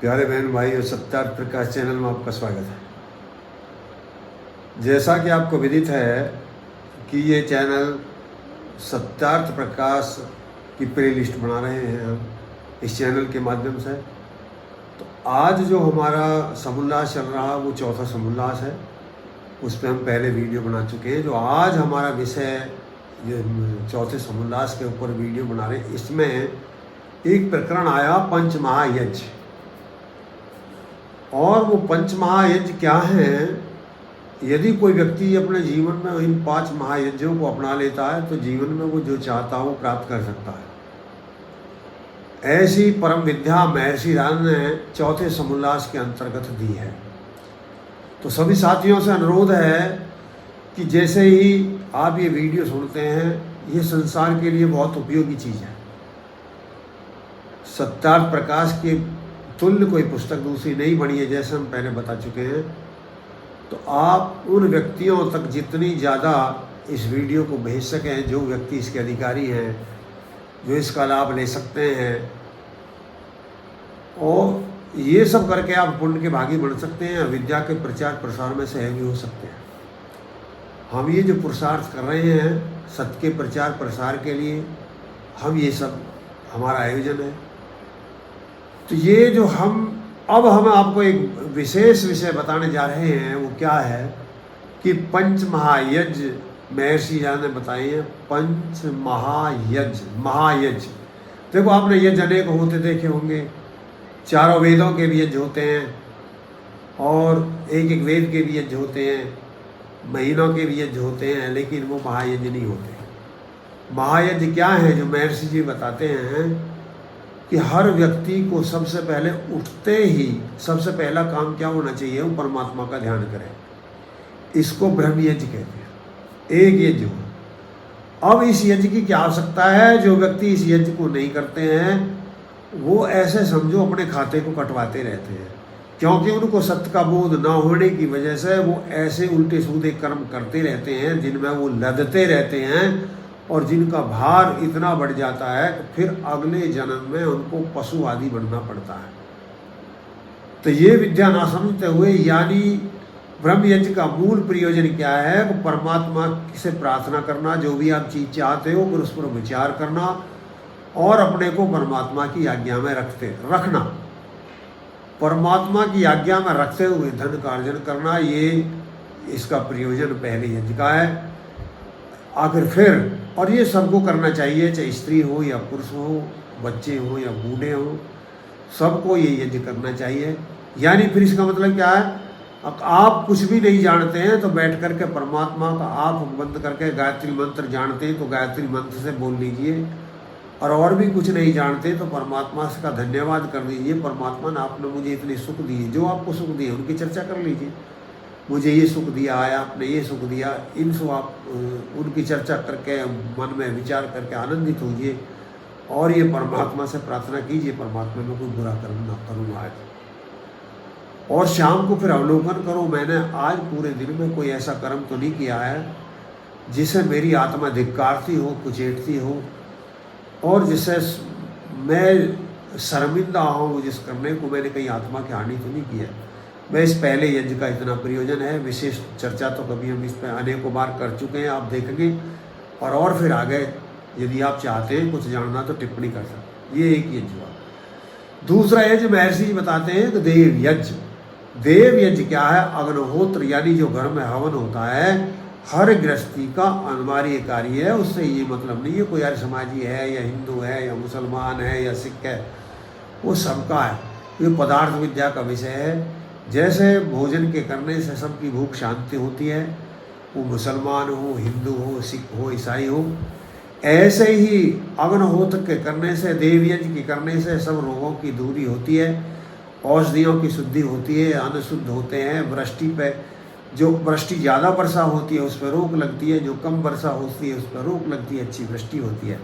प्यारे बहन भाई और सत्यार्थ प्रकाश चैनल में आपका स्वागत है। जैसा कि आपको विदित है कि ये चैनल सत्यार्थ प्रकाश की प्लेलिस्ट बना रहे हैं हम इस चैनल के माध्यम से। तो आज जो हमारा समोल्लास चल रहा वो चौथा समोल्लास है, उस पर हम पहले वीडियो बना चुके हैं। जो आज हमारा विषय ये चौथे समोल्लास के ऊपर वीडियो बना रहे हैं, इसमें एक प्रकरण आया पंचमहायज्ञ। और वो पंचमहायज्ञ क्या हैं? यदि कोई व्यक्ति अपने जीवन में इन 5 महायज्ञों को अपना लेता है तो जीवन में वो जो चाहता हो प्राप्त कर सकता है। ऐसी परम विद्या महर्षि राम ने चौथे समोल्लास के अंतर्गत दी है। तो सभी साथियों से अनुरोध है कि जैसे ही आप ये वीडियो सुनते हैं, ये संसार के लिए बहुत उपयोगी चीज़ है। सत्यार्थ प्रकाश के तुल्य कोई पुस्तक दूसरी नहीं बनी है, जैसे हम पहले बता चुके हैं। तो आप उन व्यक्तियों तक जितनी ज़्यादा इस वीडियो को भेज सकें, जो व्यक्ति इसके अधिकारी हैं, जो इसका लाभ ले सकते हैं, और ये सब करके आप पुण्य के भागी बन सकते हैं, विद्या के प्रचार प्रसार में सहयोगी हो सकते हैं। हम ये जो पुरुषार्थ कर रहे हैं सत्य के प्रचार प्रसार के लिए, हम ये सब हमारा आयोजन है। तो ये जो हम आपको एक विशेष विषय बताने जा रहे हैं, वो क्या है कि पंचमहायज्ञ महर्षि राम ने बताए हैं। महायज्ञ देखो, आपने यज्ञ अनेक होते देखे होंगे। चारों वेदों के भी यज्ञ होते हैं, और एक एक वेद के भी यज्ञ होते हैं, महीनों के भी यज्ञ होते हैं, लेकिन वो महायज्ञ नहीं होते। महायज्ञ क्या है? जो महर्षि जी बताते हैं कि हर व्यक्ति को सबसे पहले उठते ही सबसे पहला काम क्या होना चाहिए? वो परमात्मा का ध्यान करें। इसको ब्रह्म यज्ञ कहते हैं। एक यज्ञ हो। अब इस यज्ञ की क्या आवश्यकता है? जो व्यक्ति इस यज्ञ को नहीं करते हैं वो ऐसे समझो अपने खाते को कटवाते रहते हैं, क्योंकि उनको सत्य का बोध न होने की वजह से वो ऐसे उल्टे सीधे कर्म करते रहते हैं जिनमें वो लदते रहते हैं, और जिनका भार इतना बढ़ जाता है कि फिर अगले जन्म में उनको पशु आदि बनना पड़ता है। तो ये विद्या ना समझते हुए, यानी ब्रह्म यज्ञ का मूल प्रयोजन क्या है? कि परमात्मा से प्रार्थना करना, जो भी आप चीज़ चाहते हो फिर उस पर विचार करना, और अपने को परमात्मा की आज्ञा में रखना। परमात्मा की आज्ञा में रखते हुए धन का अर्जन करना, ये इसका प्रयोजन पहले यज्ञ का है। आखिर फिर, और ये सबको करना चाहिए, चाहे स्त्री हो या पुरुष हो, बच्चे हो या बूढ़े हो, सबको ये यज्ञ करना चाहिए। यानी फिर इसका मतलब क्या है? अब आप कुछ भी नहीं जानते हैं तो बैठ करके परमात्मा का आँख बंद करके गायत्री मंत्र जानते हैं तो गायत्री मंत्र से बोल लीजिए, और भी कुछ नहीं जानते तो परमात्मा का धन्यवाद कर दीजिए। परमात्मा ने आपने मुझे इतने सुख दिए, जो आपको सुख दिए उनकी चर्चा कर लीजिए। मुझे ये सुख दिया है, आपने ये सुख दिया, इन सब आप उनकी चर्चा करके मन में विचार करके आनंदित होइए, और ये परमात्मा से प्रार्थना कीजिए, परमात्मा में कोई बुरा कर्म ना करूँ आज। और शाम को फिर अवलोकन करो, मैंने आज पूरे दिन में कोई ऐसा कर्म तो नहीं किया है जिसे मेरी आत्मा धिक्कारती हो, कुचेटती हो, और जिससे मैं शर्मिंदा हूँ, जिस करने को मैंने कहीं आत्मा की हानि तो नहीं किया। मैं इस पहले यज्ञ का इतना प्रयोजन है। विशेष चर्चा तो कभी हम इस पर अनेकों बार कर चुके हैं, आप देखेंगे। और फिर आगे यदि आप चाहते हैं कुछ जानना तो टिप्पणी कर सकते। ये एक यज्ञ हुआ। दूसरा यज्ञ महर्षि जी बताते हैं कि देव यज्ञ। देव यज्ञ क्या है? अग्निहोत्र, यानी जो घर में हवन होता है, हर गृहस्थी का अनिवार्य कार्य है। उससे ये मतलब नहीं है कोई आर्य समाजी है या हिंदू है या मुसलमान है या सिख है, वो सबका है। ये पदार्थ विद्या का विषय है। जैसे भोजन के करने से सबकी भूख शांति होती है, वो मुसलमान हो, हिंदू हो, सिख हो, ईसाई हो, ऐसे ही अग्निहोत्र के करने से, देव यज्ञ के करने से सब रोगों की दूरी होती है, औषधियों की शुद्धि होती है, अन्न शुद्ध होते हैं। वृष्टि पे, जो वृष्टि ज़्यादा वर्षा होती है उस पर रोक लगती है, जो कम वर्षा होती है उस पर रोक लगती है, अच्छी वृष्टि होती है।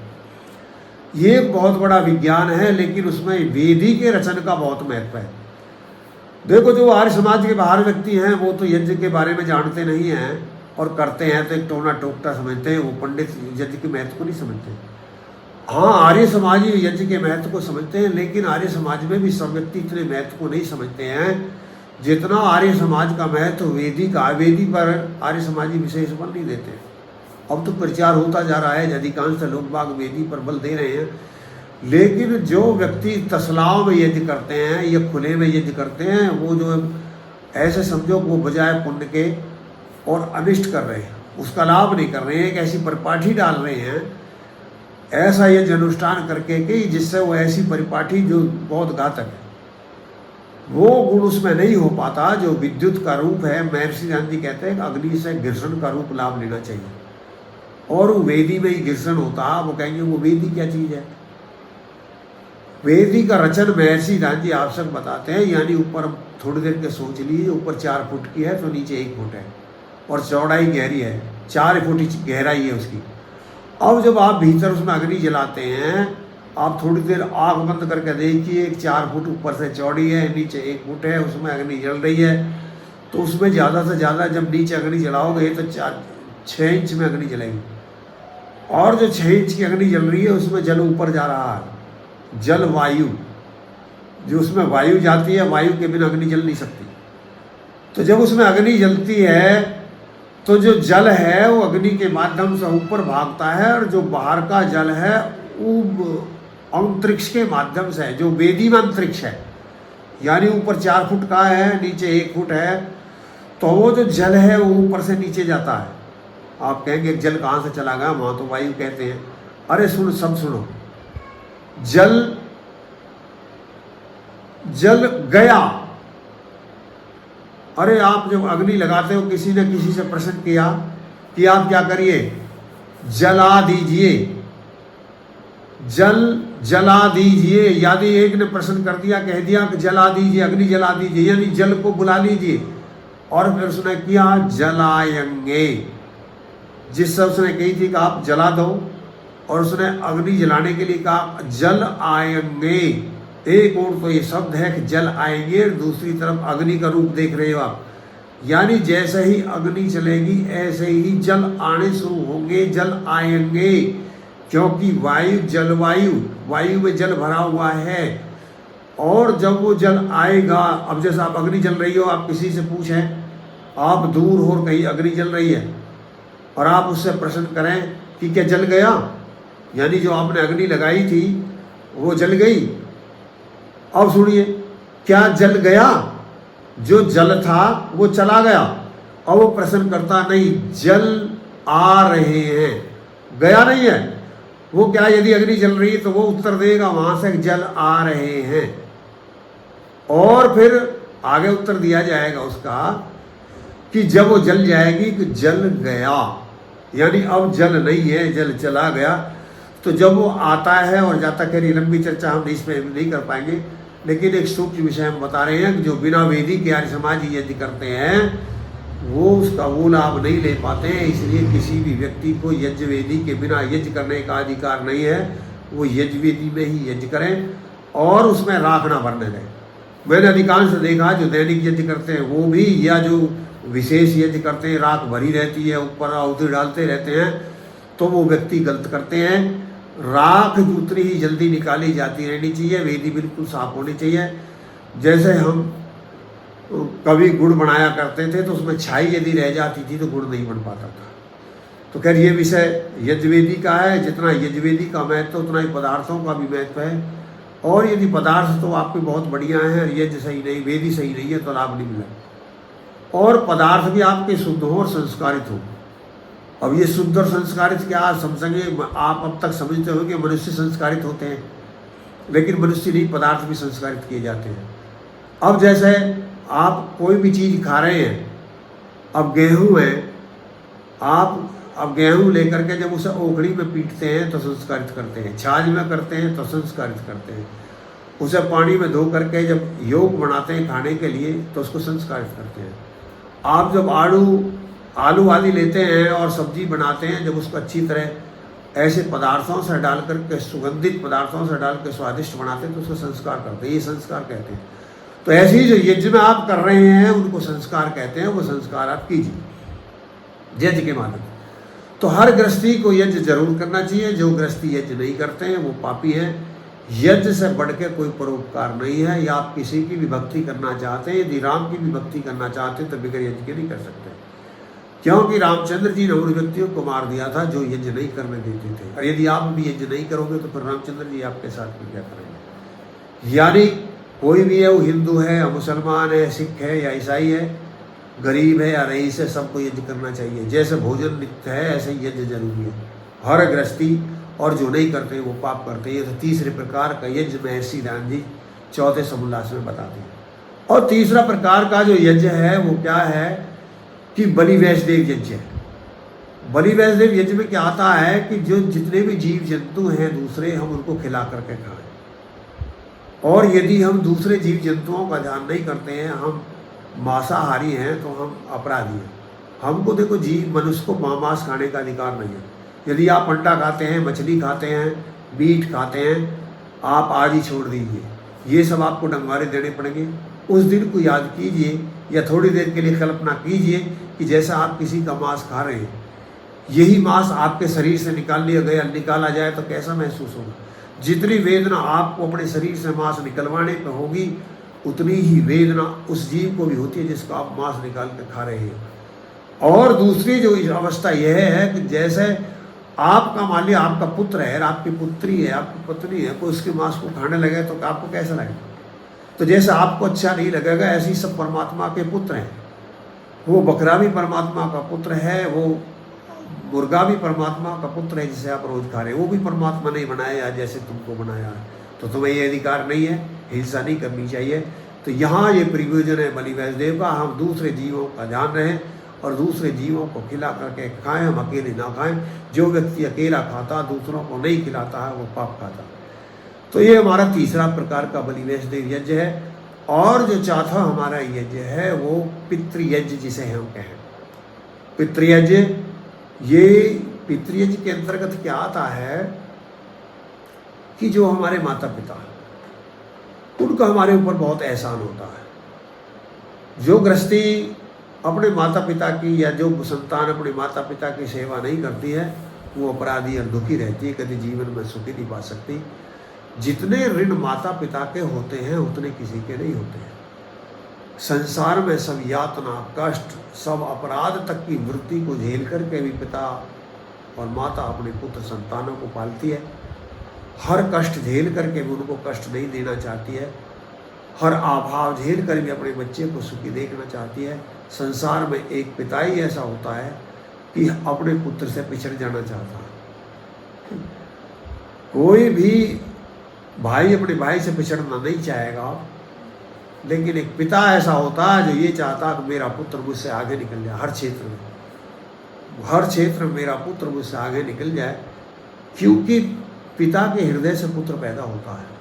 ये एक बहुत बड़ा विज्ञान है, लेकिन उसमें वेदी के रचन का बहुत महत्व है। देखो, जो आर्य समाज के बाहर व्यक्ति हैं वो तो यज्ञ के बारे में जानते नहीं हैं, और करते हैं तो एक टोना टोकता समझते हैं, वो पंडित यज्ञ के महत्व को नहीं समझते। हाँ, आर्य समाजी यज्ञ के महत्व को समझते हैं, लेकिन आर्य समाज में भी सब व्यक्ति इतने महत्व को नहीं समझते हैं जितना आर्य समाज का महत्व वेदी का। वेदी पर आर्य समाजी विशेष बल नहीं देते। अब तो प्रचार होता जा रहा है, अधिकांश लोग बाग वेदी पर बल दे रहे हैं, लेकिन जो व्यक्ति तसलाओं में यज्ञ करते हैं या खुले में यज्ञ करते हैं, वो जो ऐसे समझो वो बजाय पुण्य के और अनिष्ट कर रहे हैं, उसका लाभ नहीं कर रहे हैं, एक ऐसी परिपाठी डाल रहे हैं ऐसा यज्ञ अनुष्ठान करके कि जिससे वो ऐसी परिपाठी जो बहुत घातक है, वो गुण उसमें नहीं हो पाता जो विद्युत का रूप है। महर्षि गांधी कहते हैं कि अग्नि से घर्षण का रूप लाभ लेना चाहिए, और वो वेदी में ही घर्षण होता। वो कहेंगे वो वेदी क्या चीज़ है? वेदी का रचन महर्षि गांधी आवश्यक बताते हैं, यानी ऊपर थोड़ी देर के सोच लीजिए, ऊपर 4 फुट की है तो नीचे 1 फुट है, और चौड़ाई गहरी है, 4 फुट गहराई है उसकी। अब जब आप भीतर उसमें अग्नि जलाते हैं, आप थोड़ी देर आँख बंद करके देखिए, 4 फुट ऊपर से चौड़ी है, नीचे 1 फुट है, उसमें अग्नि जल रही है। तो उसमें ज़्यादा से ज़्यादा जब नीचे अग्नि जलाओगे तो 6 इंच में अग्नि जलेगी, और जो 6 इंच की अग्नि जल रही है उसमें जल ऊपर जा रहा है, जल वायु, जो उसमें वायु जाती है, वायु के बिना अग्नि जल नहीं सकती। तो जब उसमें अग्नि जलती है तो जो जल है वो अग्नि के माध्यम से ऊपर भागता है, और जो बाहर का जल है वो अंतरिक्ष के माध्यम से है, जो वेदी में अंतरिक्ष है, यानी ऊपर 4 फुट का है, नीचे 1 फुट है, तो वो जो जल है वो ऊपर से नीचे जाता है। आप कहेंगे जल कहाँ से चला गया? वहाँ तो वायु कहते हैं। अरे सब सुनो, जल गया। अरे आप जब अग्नि लगाते हो, किसी ने किसी से प्रश्न किया कि आप क्या करिए? जला दीजिए, जला दीजिए। यदि एक ने प्रश्न कर दिया, कह दिया कि जला दीजिए, अग्नि जला दीजिए, यानी जल को बुला लीजिए, और फिर उसने किया जलाएंगे, जिससे उसने कही थी कि आप जला दो, और उसने अग्नि जलाने के लिए कहा जल आएंगे। एक और तो ये शब्द है कि जल आएंगे, दूसरी तरफ अग्नि का रूप देख रहे हो आप, यानी जैसे ही अग्नि चलेगी ऐसे ही जल आने शुरू होंगे, जल आएंगे, क्योंकि वायु में जल भरा हुआ है। और जब वो जल आएगा, अब जैसे आप अग्नि जल रही हो, आप किसी से पूछें, आप दूर हो कहीं अग्नि जल रही है, और आप उससे प्रश्न करें कि क्या जल गया, यानी जो आपने अग्नि लगाई थी वो जल गई। अब सुनिए, क्या जल गया? जो जल था वो चला गया। अब वो प्रश्न करता नहीं, जल आ रहे हैं, गया नहीं है वो। क्या यदि अग्नि जल रही है तो वो उत्तर देगा वहां से जल आ रहे हैं, और फिर आगे उत्तर दिया जाएगा उसका कि जब वो जल जाएगी कि जल गया, यानी अब जल नहीं है, जल चला गया। तो जब वो आता है और जाता, कह रही लंबी चर्चा हम इस पर नहीं कर पाएंगे, लेकिन एक सूक्ष्म विषय हम बता रहे हैं कि जो बिना वेदी के आर्य समाज यज्ञ करते हैं वो उसका वो लाभ नहीं ले पाते हैं। इसलिए किसी भी व्यक्ति को यज्ञ वेदी के बिना यज्ञ करने का अधिकार नहीं है। वो यज्ञ वेदी में ही यज्ञ करें और उसमें राख ना भरने दें। मैंने अधिकांश देखा जो दैनिक यज्ञ करते हैं वो भी, या जो विशेष यज्ञ करते हैं राख भरी रहती है, ऊपर आहुति डालते रहते हैं, तो वो व्यक्ति गलत करते हैं। राख उतनी ही जल्दी निकाली जाती रहनी चाहिए, वेदी बिल्कुल साफ होनी चाहिए। जैसे हम कभी गुड़ बनाया करते थे तो उसमें छाई यदि रह जाती थी तो गुड़ नहीं बन पाता था। तो खैर ये विषय यज्ञवेदी का है। जितना यज्ञवेदी का महत्व उतना ही पदार्थों का भी महत्व है। और यदि पदार्थ तो आपके बहुत बढ़िया हैं, यज्ञ सही नहीं, वेदी सही नहीं है तो लाभ नहीं मिला। और पदार्थ भी आपके शुद्ध हो और संस्कारित हो। अब ये शुद्ध और संस्कारित क्या समझेंगे आप? अब तक समझते हो कि मनुष्य संस्कारित होते हैं, लेकिन मनुष्य नहीं, पदार्थ भी संस्कारित किए जाते हैं। अब जैसे आप कोई भी चीज़ खा रहे हैं, अब गेहूँ है, आप अब गेहूँ लेकर के जब उसे ओखड़ी में पीटते हैं तो संस्कारित करते हैं, छाछ में करते हैं तो संस्कारित करते हैं, उसे पानी में धो करके जब योग बनाते हैं खाने के लिए तो उसको संस्कारित करते हैं। आप जब आलू आदि लेते हैं और सब्जी बनाते हैं, जब उसको अच्छी तरह ऐसे पदार्थों से डाल करके, सुगंधित पदार्थों से डाल के स्वादिष्ट बनाते हैं तो उसको संस्कार करते हैं। ये संस्कार कहते हैं। तो ऐसे ही जो यज्ञ में आप कर रहे हैं उनको संस्कार कहते हैं। वो संस्कार आप कीजिए यज्ञ के माध्यम। तो हर गृहस्थी को यज्ञ जरूर करना चाहिए। जो गृहस्थी यज्ञ नहीं करते हैं वो पापी हैं। यज्ञ से बढ़ के कोई परोपकार नहीं है। या आप किसी की भी भक्ति करना चाहते हैं, यदि राम की भी भक्ति करना चाहते हैं तो बिगड़ यज्ञ के नहीं कर सकते, क्योंकि रामचंद्र जी ने उन व्यक्तियों को मार दिया था जो यज्ञ नहीं करने देते थे। और यदि आप भी यज्ञ नहीं करोगे तो फिर रामचंद्र जी आपके साथ भी क्या करेंगे। यानी कोई भी है, वो हिंदू है या मुसलमान है, सिख है या ईसाई है, गरीब है या रईस है, सबको यज्ञ करना चाहिए। जैसे भोजन नित्य है ऐसे यज्ञ जरूरी है हर गृहस्थी। और जो नहीं करते वो पाप करते हैं। ये तो तीसरे प्रकार का यज्ञ महर्षि राम जी चौथे समुल्लास में बताते हैं। और तीसरा प्रकार का जो यज्ञ है वो क्या है कि बलि वैष्णदेव यज्ञ है। बलि वैष्णदेव यज्ञ में क्या आता है कि जो जितने भी जीव जंतु हैं दूसरे, हम उनको खिला करके खाएं। और यदि हम दूसरे जीव जंतुओं का ध्यान नहीं करते हैं, हम मांसाहारी हैं, तो हम अपराधी हैं। हमको देखो जीव मनुष्य को मांस खाने का अधिकार नहीं है। यदि आप अंडा खाते हैं, मछली खाते हैं, मीट खाते हैं, आप आज ही छोड़ दीजिए। ये सब आपको डंगवारे देने पड़ेंगे। उस दिन को याद कीजिए या थोड़ी देर के लिए कल्पना कीजिए कि जैसा आप किसी का मांस खा रहे हैं, यही मांस आपके शरीर से निकाला जाए तो कैसा महसूस होगा। जितनी वेदना आपको अपने शरीर से मांस निकलवाने पर होगी, उतनी ही वेदना उस जीव को भी होती है जिसका आप मांस निकाल कर खा रहे हैं। और दूसरी जो अवस्था यह है कि जैसे आपका मान लिया आपका पुत्र है, आपकी पुत्री है, आपकी पत्नी है, कोई उसके मांस को खाने लगे तो आपको कैसा लगेगा। तो जैसे आपको अच्छा नहीं लगेगा, ऐसे ही सब परमात्मा के पुत्र हैं। वो बकरा भी परमात्मा का पुत्र है, वो मुर्गा भी परमात्मा का पुत्र है जिसे आप रोज खा रहे हैं। वो भी परमात्मा ने बनाया जैसे तुमको बनाया है, तो तुम्हें ये अधिकार नहीं है, हिंसा नहीं करनी चाहिए। तो यहाँ ये प्रयोजन है बलि वैष्णदेव का। हम दूसरे जीवों का ध्यान रखें और दूसरे जीवों को खिला करके खाएं, हम अकेले ना खाएं। जो व्यक्ति अकेला खाता, दूसरों को नहीं खिलाता है, वो पाप खाता। तो ये हमारा तीसरा प्रकार का बलि वैष्णदेव यज्ञ है। और जो चौथा हमारा यज्ञ है वो पितृयज्ञ जिसे हम कहें। पितृयज्ञ, ये पितृयज्ञ के अंतर्गत क्या आता है कि जो हमारे माता पिता उनका हमारे ऊपर बहुत एहसान होता है। जो गृहस्थी अपने माता पिता की या जो संतान अपने माता पिता की सेवा नहीं करती है, वो अपराधी और दुखी रहती है, कभी जीवन में सुखी नहीं पा सकती। जितने ऋण माता पिता के होते हैं उतने किसी के नहीं होते हैं। संसार में सब यातना, कष्ट, सब अपराध तक की वृत्ति को झेल करके भी पिता और माता अपने पुत्र संतानों को पालती है। हर कष्ट झेल करके भी उनको कष्ट नहीं देना चाहती है। हर अभाव झेल कर भी अपने बच्चे को सुखी देखना चाहती है। संसार में एक पिता ही ऐसा होता है कि अपने पुत्र से पिछड़ जाना चाहता है। कोई भी भाई अपने भाई से पिछड़ना नहीं चाहेगा, लेकिन एक पिता ऐसा होता है जो ये चाहता है कि मेरा पुत्र मुझसे आगे निकल जाए। हर क्षेत्र में मेरा पुत्र मुझसे आगे निकल जाए, क्योंकि पिता के हृदय से पुत्र पैदा होता है।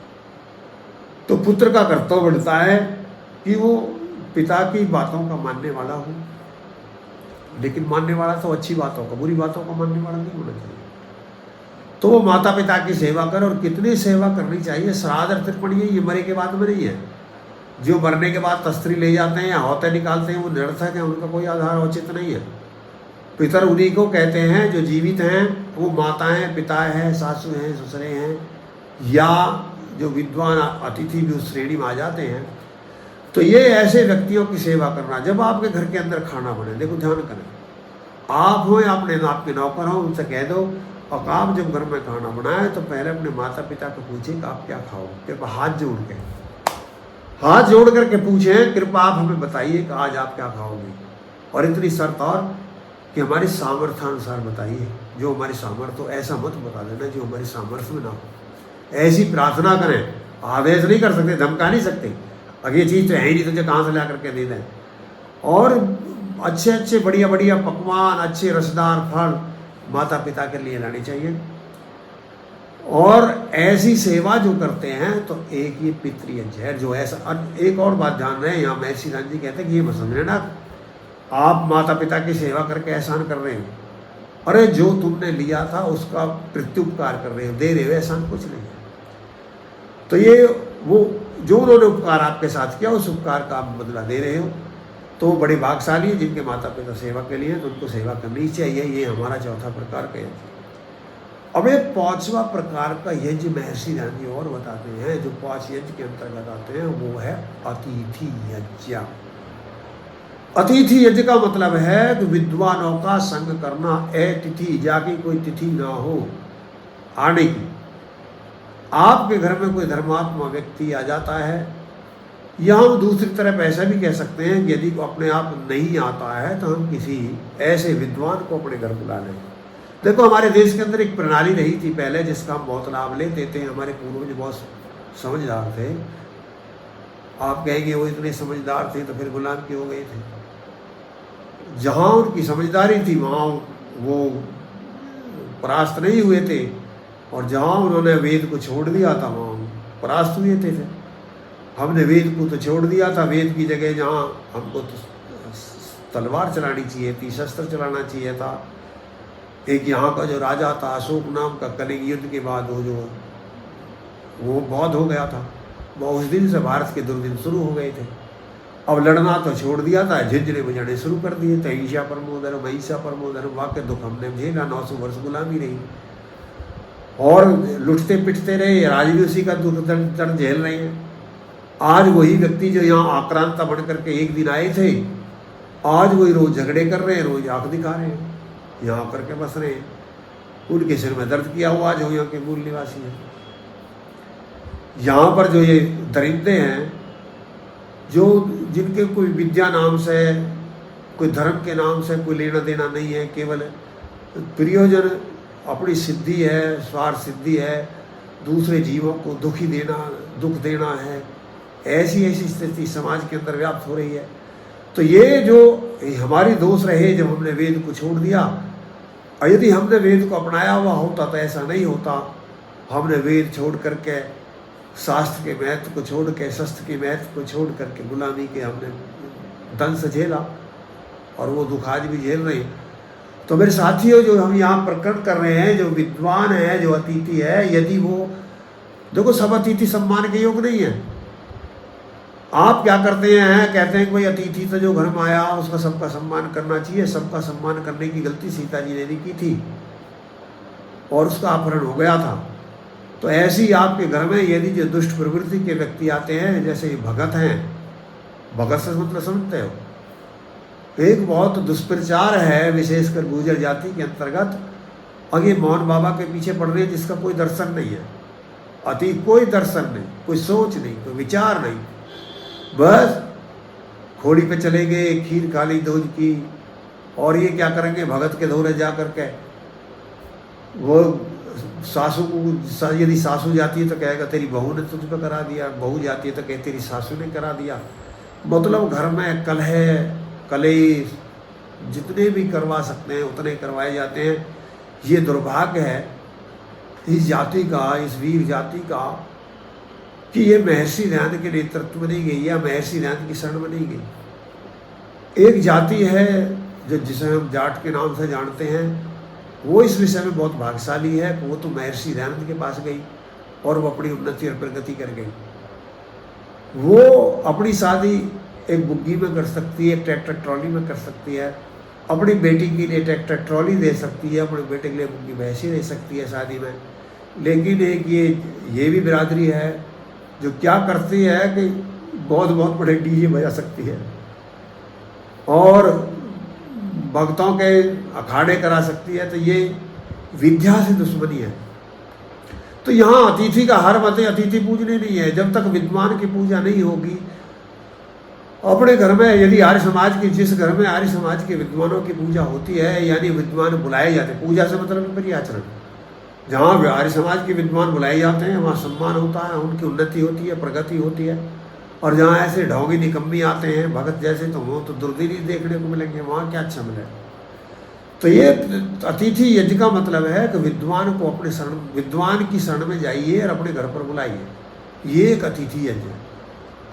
तो पुत्र का कर्तव्य बढ़ता है कि वो पिता की बातों का मानने वाला हो। लेकिन मानने वाला तो अच्छी बातों का, बुरी बातों का मानने वाला नहीं होना चाहिए। तो वो माता पिता की सेवा कर। और कितनी सेवा करनी चाहिए। श्राद्ध और तर्पण ये मरे के बाद में नहीं है। जो मरने के बाद तस्त्री ले जाते हैं या होते निकालते हैं वो निरर्थक हैं, उनका कोई आधार औचित्य नहीं है। पितर उन्हीं को कहते हैं जो जीवित हैं, वो माताएं, पिता हैं, सासू हैं, ससुरे हैं, या जो विद्वान अतिथि भी उस श्रेणी में आ जाते हैं। तो ये ऐसे व्यक्तियों की सेवा करना। जब आपके घर के अंदर खाना बने, देखो ध्यान करें, आप हो या अपने आपके नौकर हो, उनसे कह दो और आप जब घर में खाना बनाए तो पहले अपने माता पिता को पूछे कि आप क्या खाओगे। कृपया हाथ जोड़ करके पूछें, कृपया आप हमें बताइए कि आज आप क्या खाओगे। और इतनी शर्त और कि हमारी सामर्थ्यानुसार बताइए, जो हमारी सामर्थ्य हो। ऐसा मत बता देना जो हमारी सामर्थ्य में ना हो। ऐसी प्रार्थना करें, आदेश नहीं कर सकते, धमका नहीं सकते। अब ये चीज़ तो है ही नहीं, तुझे कहाँ से ला करके दे दें। और अच्छे अच्छे बढ़िया बढ़िया पकवान, अच्छे रसदार फल माता पिता के लिए लाने चाहिए। और ऐसी सेवा जो करते हैं तो एक ये पितृयज्ञ है। जो ऐसा, एक और बात ध्यान रहे, यहाँ महर्षि राम जी कहते हैं कि ये मत समझ लेना आप माता पिता की सेवा करके एहसान कर रहे हो। अरे जो तुमने लिया था उसका प्रत्युपकार कर रहे हो, दे रहे हो, एहसान कुछ नहीं है। तो ये वो जो उन्होंने उपकार आपके साथ किया, उस उपकार का आप बदला दे रहे हो। तो वो बड़े भागशाली हैं जिनके माता पिता सेवा के लिए हैं, तो उनको सेवा करनी चाहिए। ये हमारा चौथा प्रकार का यज्ञ। अब एक पांचवा प्रकार का यज्ञ महर्षि ध्यान जी और बताते हैं, जो 5 यज्ञ के अंतर्गत आते हैं, वो है अतिथि यज्ञ। अतिथि यज्ञ का मतलब है कि विद्वानों का संग करना, अतिथि जाके कोई तिथि ना हो आने की। आपके घर में कोई धर्मात्मा व्यक्ति आ जाता है, या हम दूसरी तरफ ऐसा भी कह सकते हैं कि यदि को अपने आप नहीं आता है तो हम किसी ऐसे विद्वान को अपने घर बुला लें। देखो, हमारे देश के अंदर एक प्रणाली रही थी पहले, जिसका हम बहुत लाभ लेते थे। हमारे पूर्वज बहुत समझदार थे। आप कहेंगे वो इतने समझदार थे तो फिर गुलाम क्यों हो गए थे? जहाँ उनकी समझदारी थी वहाँ वो परास्त नहीं हुए थे, और जहाँ उन्होंने वेद को छोड़ दिया था वहाँ परास्त हुए थे। हमने वेद को तो छोड़ दिया था। वेद की जगह जहाँ हमको तो तलवार चलानी चाहिए थी, शस्त्र चलाना चाहिए था। एक यहाँ का जो राजा था अशोक नाम का, कलिंग युद्ध के बाद वो बौद्ध हो गया था। वो उस दिन से भारत के दुर्दिन शुरू हो गए थे। अब लड़ना तो छोड़ दिया था, झिझड़े बजाने शुरू कर दिए थे। ईशा परमोधर्म, ईशा परमोधर्म, वाक्य दुख हमने झेला। 900 वर्ष गुलामी रही और लुटते पिटते रहे। आज भी उसी का दुख दर्द झेल रहे हैं। आज वही व्यक्ति जो यहाँ आक्रांता बन करके एक दिन आए थे, आज वही रोज झगड़े कर रहे हैं, रोज आंख दिखा रहे हैं, यहाँ करके बस रहे हैं। उनके सिर में दर्द किया हुआ जो यहाँ के मूल निवासी हैं। यहाँ पर जो ये दरिंदे हैं, जो जिनके कोई विद्या नाम से, कोई धर्म के नाम से कोई लेना देना नहीं है, केवल प्रयोजन अपनी सिद्धि है, स्वार्थ सिद्धि है, दूसरे जीवों को दुख देना है, ऐसी स्थिति समाज के अंदर व्याप्त हो रही है। तो ये जो हमारी दोष रहे जब हमने वेद को छोड़ दिया। और यदि हमने वेद को अपनाया हुआ होता तो ऐसा नहीं होता। हमने वेद छोड़ करके, शास्त्र के महत्व को छोड़ के, शस्त्र के महत्व को छोड़ करके गुलामी के हमने दंश झेला, और वो दुख आज भी झेल रहे हैं। तो मेरे साथियों, जो हम यहाँ प्रकरण कर रहे हैं, जो विद्वान है, जो अतिथि है, यदि वो, देखो सब अतिथि सम्मान के योग नहीं है। आप क्या करते हैं, कहते हैं कोई अतिथि तो जो घर में आया उसका सबका सम्मान करना चाहिए। सबका सम्मान करने की गलती सीता जी ने भी की थी और उसका अपहरण हो गया था। तो ऐसे ही आपके घर में यदि जो दुष्ट प्रवृत्ति के व्यक्ति आते हैं, जैसे भगत हैं, भगत से मतलब समझते हो, एक बहुत दुष्प्रचार है विशेषकर गुर्जर जाति के अंतर्गत। और ये मोहन बाबा के पीछे पड़ रहे हैं जिसका कोई दर्शन नहीं है, कोई दर्शन नहीं, कोई सोच नहीं, कोई विचार नहीं, बस घोड़ी पे चले गए, खीर खा ली दूध की। और ये क्या करेंगे, भगत के दौरे जा करके वो सासू को, यदि सासू जाती है तो कहेगा तेरी बहू ने तुझ पे करा दिया, बहू जाती है तो कहे तेरी सासू ने करा दिया। मतलब घर में कलह कलेश जितने भी करवा सकते हैं उतने करवाए जाते हैं। ये दुर्भाग्य है इस जाति का, इस वीर जाति का, कि ये महर्षि ध्यान के नेतृत्व में नहीं गई या महर्षि ध्यान की शरण में नहीं गई। एक जाति है जो जिसे हम जाट के नाम से जानते हैं, वो इस विषय में बहुत भाग्यशाली है। वो तो महर्षि दयानंद के पास गई और वो अपनी उन्नति और प्रगति कर गई। वो अपनी शादी एक बुग्गी में कर सकती है, एक ट्रैक्टर ट्रॉली में कर सकती है, अपनी बेटी के लिए ट्रैक्टर ट्रॉली दे सकती है, अपने बेटे के लिए बुग्गी भैंसी दे सकती है शादी में। लेकिन एक ये भी बिरादरी है जो क्या करती है कि बहुत बड़े डीजे बजा सकती है और भक्तों के अखाड़े करा सकती है। तो ये विद्या से दुश्मनी है। तो यहाँ अतिथि का हर मत अतिथि पूजने नहीं है। जब तक विद्वान की पूजा नहीं होगी अपने घर में, यदि आर्य समाज की, जिस घर में आर्य समाज के विद्वानों की पूजा होती है, यानी विद्वान बुलाए जाते हैं, पूजा से मतलब परिआचरण, जहाँ आर्य समाज के विद्वान बुलाए जाते हैं वहाँ सम्मान होता है, उनकी उन्नति होती है, प्रगति होती है। और जहाँ ऐसे ढोंगी निकम्मी आते हैं भगत जैसे, तो वो तो दुर्दिनी देखने को मिलेंगे, वहाँ क्या अच्छा मिले। तो ये अतिथि यज्ञ का मतलब है कि विद्वान को अपने शरण, विद्वान की शरण में जाइए और अपने घर पर बुलाइए। ये एक अतिथि यज्ञ।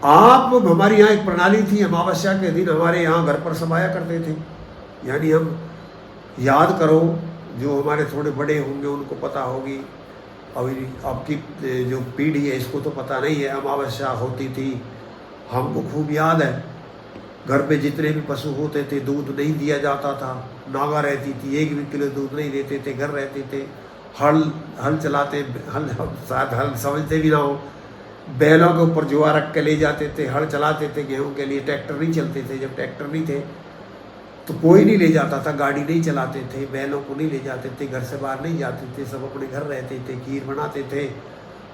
आप, हमारे यहाँ एक प्रणाली थी, अमावस्या के दिन हमारे यहाँ घर पर सब आया करते थे। यानी हम याद करो, जो हमारे थोड़े बड़े होंगे उनको पता होगी, अभी आपकी जो पीढ़ी है इसको तो पता नहीं है। अमावस्या होती थी, हमको खूब याद है। घर पे जितने भी पशु होते थे दूध नहीं दिया जाता था, नागा रहती थी, एक भी किलो दूध नहीं देते थे, घर रहते थे, हल चलाते, हल शायद हल समझते भी ना हो, बैलों के ऊपर जुआ रख के ले जाते थे, हल चलाते थे गेहूं के लिए। ट्रैक्टर नहीं चलते थे, जब ट्रैक्टर नहीं थे तो कोई नहीं ले जाता था, गाड़ी नहीं चलाते थे, बैलों को नहीं ले जाते थे, घर से बाहर नहीं जाते थे, सब अपने घर रहते थे, खीर बनाते थे।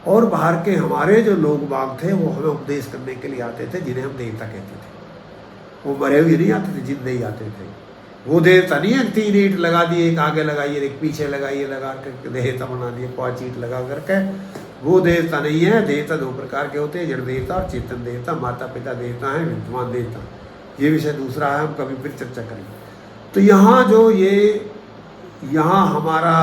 और बाहर के हमारे जो लोग बाग थे वो हमें उपदेश करने के लिए आते थे, जिन्हें हम देवता कहते थे। वो मरे हुए नहीं आते थे, जिंदे ही आते थे। वो देवता नहीं है 3 ईंट लगा दिए, एक आगे लगाइए एक पीछे लगाइए, लगा करके देवता बना दिए 5 ईंट लगा करके। वो देवता नहीं है। देवता 2 प्रकार के होते हैं, जड़ देवता और चेतन देवता। माता पिता देवता हैं, विद्वान देवता। ये विषय दूसरा है, हम कभी फिर चर्चा करेंगे। तो यहाँ जो यहाँ हमारा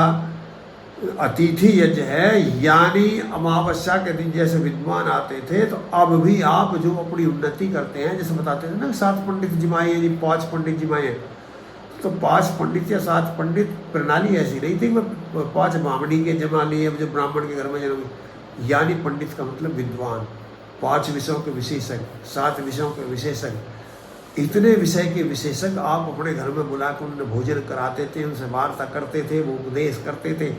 अतिथि यज्ञ है, यानी अमावस्या के दिन जैसे विद्वान आते थे, तो अब भी आप जो अपनी उन्नति करते हैं, जैसे बताते थे ना 7 पंडित जिमाए यानी 5 पंडित जिमाए, तो 5 पंडित या 7 पंडित प्रणाली ऐसी नहीं थी कि 5 ब्राह्मणी के जमा लिए जो ब्राह्मण के घर में जन्म। यानी पंडित का मतलब विद्वान, 5 विषयों के विशेषज्ञ, 7 विषयों के विशेषज्ञ, इतने विषय के विशेषज्ञ आप अपने घर में बुलाकर उन्हें भोजन कराते थे, उनसे वार्ता करते थे, वो उपदेश करते थे।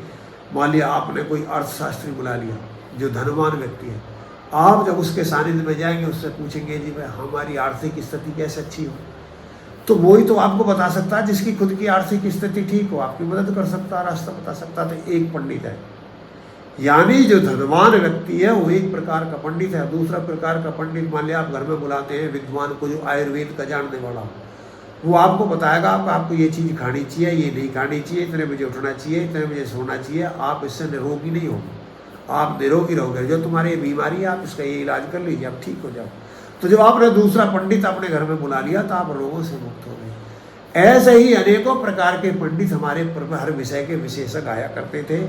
मान लिया आपने कोई अर्थशास्त्री बुला लिया जो धनवान व्यक्ति है, आप जब उसके सानिध्य में जाएंगे, उससे पूछेंगे जी भाई हमारी आर्थिक स्थिति कैसे अच्छी हो, तो वही तो आपको बता सकता है जिसकी खुद की आर्थिक स्थिति ठीक हो, आपकी मदद कर सकता है, रास्ता बता सकता है। तो एक पंडित है, यानी जो धनवान व्यक्ति है वो एक प्रकार का पंडित है। दूसरा प्रकार का पंडित मान लिया आप घर में बुलाते हैं विद्वान को, जो आयुर्वेद का जानने वाला हो, वो आपको बताएगा आपको ये चीज़ खानी चाहिए, ये नहीं खानी चाहिए, इतने बजे उठना चाहिए, इतने बजे सोना चाहिए। आप इससे निरोगी नहीं होगे, आप निरोगी रहोगे। जो तुम्हारी बीमारी है आप इसका ये इलाज कर लीजिए, आप ठीक हो जाओ। तो जब आपने दूसरा पंडित अपने घर में बुला लिया तो आप रोगों से मुक्त हो गए। ऐसे ही अनेकों प्रकार के पंडित हमारे हर विषय के विशेषज्ञ आया करते थे,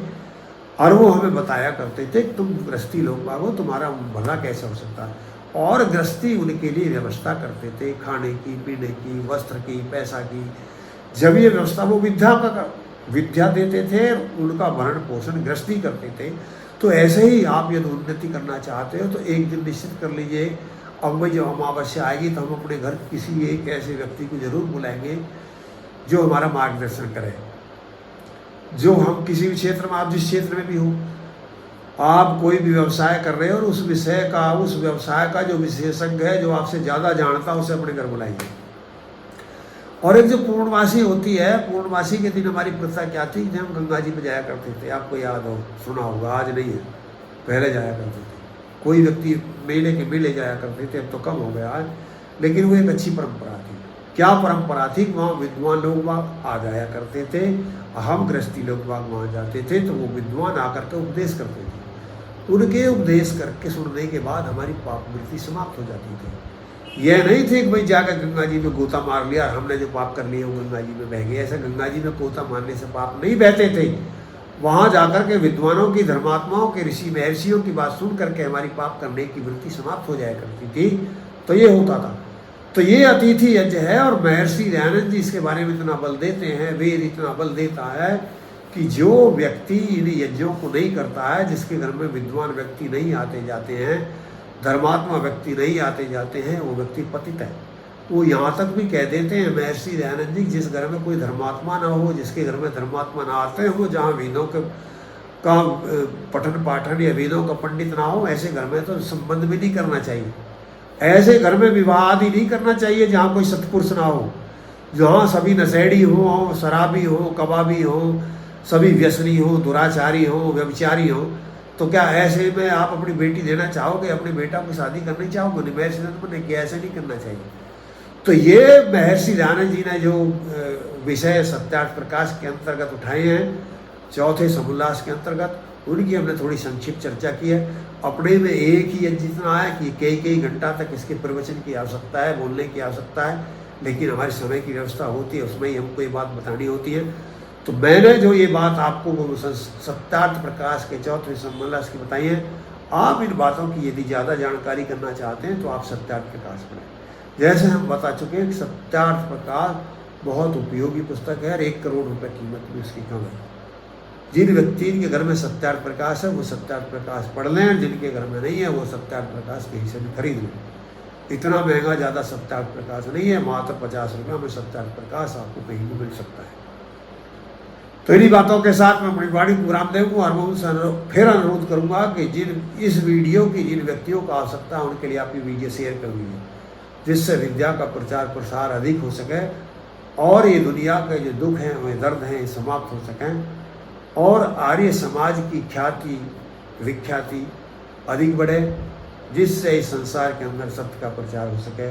और वो हमें बताया करते थे तुम गृहस्थी लोग बागो, तुम्हारा भला कैसे हो सकता है। और गृहस्थी उनके लिए व्यवस्था करते थे, खाने की, पीने की, वस्त्र की, पैसा की। जब ये व्यवस्था वो विद्या देते थे, उनका भरण पोषण गृहस्थी करते थे। तो ऐसे ही आप यदि उन्नति करना चाहते हो तो एक दिन निश्चित कर लीजिए, अब भाई जब अमावस्या आएगी तो हम अपने घर किसी एक ऐसे व्यक्ति को जरूर बुलाएंगे जो हमारा मार्गदर्शन करे। जो हम किसी भी क्षेत्र में, आप जिस क्षेत्र में भी हो, आप कोई भी व्यवसाय कर रहे हो और उस व्यवसाय का जो विशेषज्ञ है, जो आपसे ज़्यादा जानता है, उसे अपने घर बुलाइए। और एक जो पूर्णमासी होती है, पूर्णमासी के दिन हमारी प्रथा क्या थी कि हम गंगा जी में जाया करते थे। आपको याद हो, सुना होगा, आज नहीं है, पहले जाया करते थे। कोई व्यक्ति मेले जाया करते थे, अब तो कम हो गया आज, लेकिन वो एक अच्छी परंपरा थी। क्या परंपरा थी? वहाँ विद्वान लोग वहाँ आ जाया करते थे, हम गृहस्थी लोग वहाँ जाते थे, तो वो विद्वान आकर के उपदेश करते थे। उनके उपदेश करके सुनने के बाद हमारी पाप वृत्ति समाप्त हो जाती थी। यह नहीं थे कि भाई जाकर गंगा जी में गोता मार लिया, हमने जो पाप कर लिए वो गंगा जी में बह गए। ऐसा गंगा जी में गोता मारने से पाप नहीं बहते थे। वहाँ जाकर के विद्वानों की, धर्मात्माओं के, ऋषि महर्षियों की बात सुन करके हमारी पाप करने की वृत्ति समाप्त हो जाया करती थी। तो ये होता था। तो ये अतिथि यज्ञ है, और महर्षि दयानंद जी इसके बारे में इतना बल देते हैं, वेद इतना बल देता है कि जो व्यक्ति इन यज्ञों को नहीं करता है, जिसके घर में विद्वान व्यक्ति नहीं आते जाते हैं, धर्मात्मा व्यक्ति नहीं आते जाते हैं, वो व्यक्ति पतित है। वो यहाँ तक भी कह देते हैं महर्षि दयानंद जी, जिस घर में कोई धर्मात्मा ना हो, जिसके घर में धर्मात्मा ना आते हो, जहाँ वेदों का पठन पाठन या वेदों का पंडित ना हो, ऐसे घर में तो संबंध भी नहीं करना चाहिए। ऐसे घर में विवाह आदि नहीं करना चाहिए जहाँ कोई सत्पुरुष ना हो, जहाँ सभी नशेड़ी हो, शराबी हो, कबाबी हो, सभी व्यसनी हो, दुराचारी हो, व्यभिचारी हो। तो क्या ऐसे में आप अपनी बेटी देना चाहोगे, अपने बेटा को शादी करनी चाहोगे? महर्षि दयानंद ने किया, ऐसे नहीं करना चाहिए। तो ये महर्षि दयानंद जी ने जो विषय सत्यार्थ प्रकाश के अंतर्गत उठाए हैं, चौथे समोल्लास के अंतर्गत, उनकी हमने थोड़ी संक्षिप्त चर्चा की है। अपने में एक ही यज्ञ जितना है कि कई घंटा तक इसके प्रवचन की आवश्यकता है, बोलने की आवश्यकता है, लेकिन हमारे समय की व्यवस्था होती है, उसमें ही हमको ये बात बतानी होती है। तो मैंने जो ये बात आपको सत्यार्थ प्रकाश के चौथे समोल्लास की बताई है, आप इन बातों की यदि ज़्यादा जानकारी करना चाहते हैं तो आप सत्यार्थ प्रकाश पढ़ें। जैसे हम बता चुके हैं कि सत्यार्थ प्रकाश बहुत उपयोगी पुस्तक है, और 1 करोड़ रुपए कीमत भी उसकी कम है। जिन व्यक्ति के घर में सत्यार्थ प्रकाश है वो सत्यार्थ प्रकाश पढ़ लें, जिनके घर में नहीं है वो सत्यार्थ प्रकाश के हिस्से में खरीद लें। इतना महंगा ज़्यादा सत्यार्थ प्रकाश नहीं है, मात्र 50 रुपये में सत्यार्थ प्रकाश आपको कहीं भी मिल सकता है। तो इन्हीं बातों के साथ मैं अपनी वाणी को रामदेव को और मैं उनसे फिर अनुरोध करूंगा कि इस वीडियो की जिन व्यक्तियों को आवश्यकता है उनके लिए आप ये वीडियो शेयर कर दीजिए, जिससे विद्या का प्रचार प्रसार अधिक हो सके और ये दुनिया के जो दुख हैं वे दर्द हैं समाप्त हो सकें और आर्य समाज की ख्याति विख्याति अधिक बढ़े, जिससे इस संसार के अंदर सत्य का प्रचार हो सके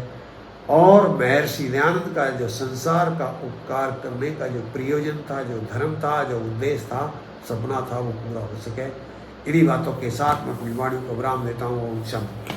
और महर्षि दयानंद का जो संसार का उपकार करने का जो प्रयोजन था, जो धर्म था, जो उद्देश्य था, सपना था, वो पूरा हो सके। इन्हीं बातों के साथ मैं अपनी वाणी को विराम देता हूँ। ओम शांति।